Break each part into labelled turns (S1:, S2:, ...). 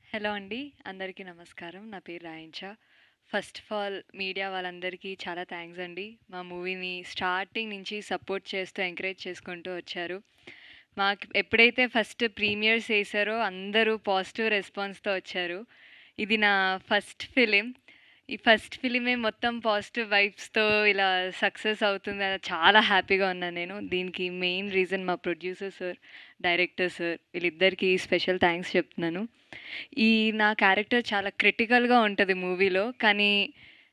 S1: Hello అండి. అందరికీ నమస్కారం. నా పేరు రాయించా. ఫస్ట్ ఆఫ్ ఆల్ మీడియా వాళ్ళందరికీ చాలా థ్యాంక్స్ అండి. మా మూవీని స్టార్టింగ్ నుంచి సపోర్ట్ చేస్తూ, ఎంకరేజ్ చేసుకుంటూ వచ్చారు. మాకు ఎప్పుడైతే ఫస్ట్ ప్రీమియర్స్ ఏసారో అందరూ పాజిటివ్ రెస్పాన్స్‌తో వచ్చారు. ఇది నా ఫస్ట్ ఫిలిం. ఈ ఫస్ట్ ఫిలిమే మొత్తం పాజిటివ్ వైబ్స్‌తో ఇలా సక్సెస్ అవుతుందని చాలా హ్యాపీగా ఉన్నాను నేను. దీనికి మెయిన్ రీజన్ మా ప్రొడ్యూసర్ సార్, డైరెక్టర్ సార్ వీళ్ళిద్దరికీ స్పెషల్ థ్యాంక్స్ చెప్తున్నాను. ఈ నా క్యారెక్టర్ చాలా క్రిటికల్‌గా ఉంటది మూవీలో. కానీ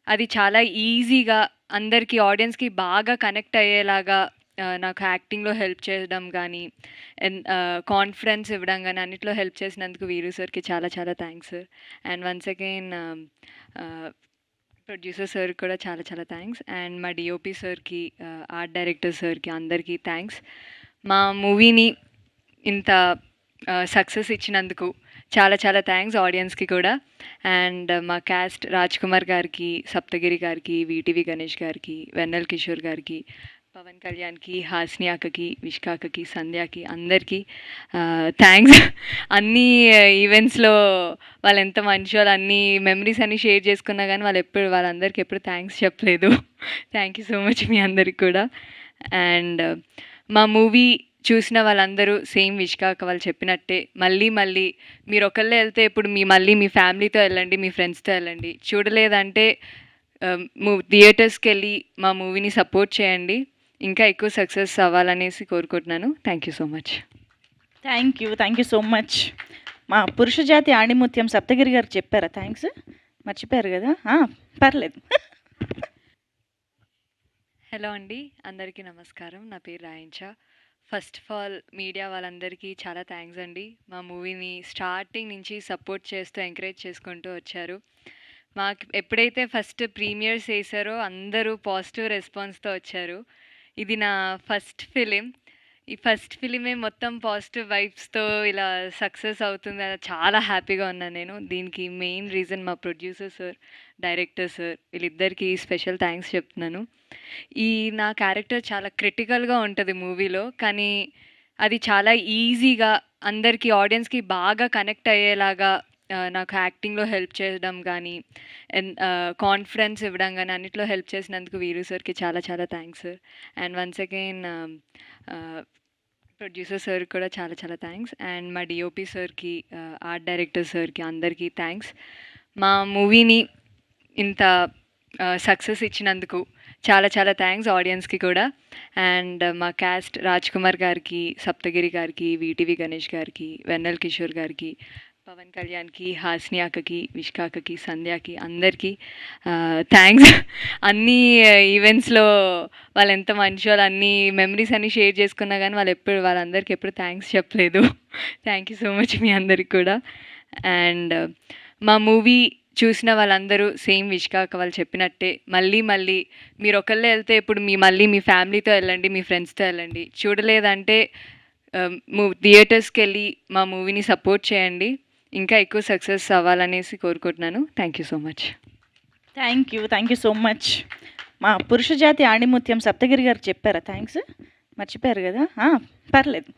S1: అది చాలా ఈజీగా అందరికీ ఆడియన్స్‌కి బాగా కనెక్ట్ అయ్యేలాగా నాకు యాక్టింగ్‌లో హెల్ప్ చేయడం గానీ, కాన్ఫిడెన్స్ ఇవ్వడం గానీ అన్నిట్లో హెల్ప్ చేసినందుకు వీరు సార్‌కి చాలా చాలా thanks sir. And once again producer సార్‌కి కూడా చాలా చాలా థ్యాంక్స్. అండ్ మా డీఓపీ సార్‌కి, ఆర్ట్ డైరెక్టర్ సార్‌కి అందరికీ థ్యాంక్స్. మా మూవీని ఇంత సక్సెస్ ఇచ్చినందుకు చాలా చాలా థ్యాంక్స్ ఆడియన్స్‌కి కూడా. అండ్ మా క్యాస్ట్ రాజ్ కుమార్ గారికి, సప్తగిరి గారికి, వీటీవీ గణేష్ గారికి, వెన్నెల కిషోర్ గారికి, పవన్ కళ్యాణ్‌కి, హాసిని అక్కకి, విష్క అక్కకి, సంధ్యకి అందరికీ థ్యాంక్స్. అన్నీ ఈవెంట్స్‌లో వాళ్ళెంత మంచోళ్ళు, అన్నీ మెమరీస్ అన్నీ షేర్ చేసుకున్నా గానీ వాళ్ళందరికీ ఎప్పుడు థ్యాంక్స్ చెప్పలేదు. థ్యాంక్ యూ సో మచ్ మీ అందరికి కూడా. అండ్ మా మూవీ చూసిన వాళ్ళందరూ సేమ్ విష్క అక్క వాళ్ళు చెప్పినట్టే మళ్ళీ మీరొకళ్ళే ఎళ్తే ఇప్పుడు మళ్ళీ మీ ఫ్యామిలీతో ఎళ్ళండి, మీ ఫ్రెండ్స్‌తో ఎళ్ళండి. చూడలేదంటే థియేటర్స్‌కెళ్ళి మా మూవీని సపోర్ట్ చేయండి. ఇంకా ఎక్కువ సక్సెస్ అవ్వాలనేసి కోరుకుంటున్నాను. Thank you so much.
S2: Thank you so much. మా పురుష జాతి ఆణిముత్యం సప్తగిరి గారు చెప్పారా థ్యాంక్స్? మర్చిపోయారు కదా? పర్లేదు.
S1: హలో అండి. అందరికీ నమస్కారం. నా పేరు రాయించా. ఫస్ట్ ఆఫ్ ఆల్ మీడియా వాళ్ళందరికీ చాలా థ్యాంక్స్ అండి. మా మూవీని స్టార్టింగ్ నుంచి సపోర్ట్ చేస్తూ, ఎంకరేజ్ చేసుకుంటూ వచ్చారు. మాకు ఎప్పుడైతే ఫస్ట్ ప్రీమియర్స్ ఏసారో అందరూ పాజిటివ్ రెస్పాన్స్‌తో వచ్చారు. ఇది నా ఫస్ట్ ఫిలిం. ఈ ఫస్ట్ ఫిలిమే మొత్తం పాజిటివ్ వైబ్స్‌తో ఇలా సక్సెస్ అవుతుందని చాలా హ్యాపీగా ఉన్నాను నేను. దీనికి మెయిన్ రీజన్ మా ప్రొడ్యూసర్ సార్, డైరెక్టర్ సార్ వీళ్ళిద్దరికీ స్పెషల్ థ్యాంక్స్ చెప్తున్నాను. ఈ నా క్యారెక్టర్ చాలా క్రిటికల్‌గా ఉంటది మూవీలో. కానీ అది చాలా ఈజీగా అందరికీ ఆడియన్స్‌కి బాగా కనెక్ట్ అయ్యేలాగా నాకు యాక్టింగ్‌లో హెల్ప్ చేయడం గానీ, కాన్ఫిడెన్స్ ఇవ్వడం గానీ అన్నిట్లో హెల్ప్ చేసినందుకు వీరు సార్‌కి చాలా చాలా thanks sir. And once again producer సార్‌కి కూడా చాలా చాలా థ్యాంక్స్. అండ్ మా డీఓపీ సార్‌కి, ఆర్ట్ డైరెక్టర్ సార్‌కి అందరికీ థ్యాంక్స్. మా మూవీని ఇంత సక్సెస్ ఇచ్చినందుకు చాలా చాలా థ్యాంక్స్ ఆడియన్స్‌కి కూడా. అండ్ మా క్యాస్ట్ రాజ్ కుమార్ గారికి, సప్తగిరి గారికి, వీటీవీ గణేష్ గారికి, వెన్నెల కిషోర్ గారికి, పవన్ కళ్యాణ్‌కి, హాసిని అక్కకి, విష్క అక్కకి, సంధ్యకి అందరికీ థ్యాంక్స్. అన్నీ ఈవెంట్స్‌లో వాళ్ళెంత మంచోళ్ళు, అన్నీ మెమరీస్ అన్నీ షేర్ చేసుకున్నా గానీ వాళ్ళందరికీ ఎప్పుడు థ్యాంక్స్ చెప్పలేదు. థ్యాంక్ యూ సో మచ్ మీ అందరికి కూడా. అండ్ మా మూవీ చూసిన వాళ్ళందరూ సేమ్ విష్క అక్క వాళ్ళు చెప్పినట్టే మళ్ళీ మీరొకళ్ళే ఎళ్తే ఇప్పుడు మళ్ళీ మీ ఫ్యామిలీతో ఎళ్ళండి, మీ ఫ్రెండ్స్‌తో ఎళ్ళండి. చూడలేదంటే థియేటర్స్‌కెళ్ళి మా మూవీని సపోర్ట్ చేయండి. ఇంకా ఎక్కువ సక్సెస్ అవ్వాలనేసి కోరుకుంటున్నాను. Thank you so much.
S2: Thank you so much. మా పురుష జాతి ఆణిముత్యం సప్తగిరి గారు చెప్పారా థ్యాంక్స్? మర్చిపోయారు కదా? పర్లేదు.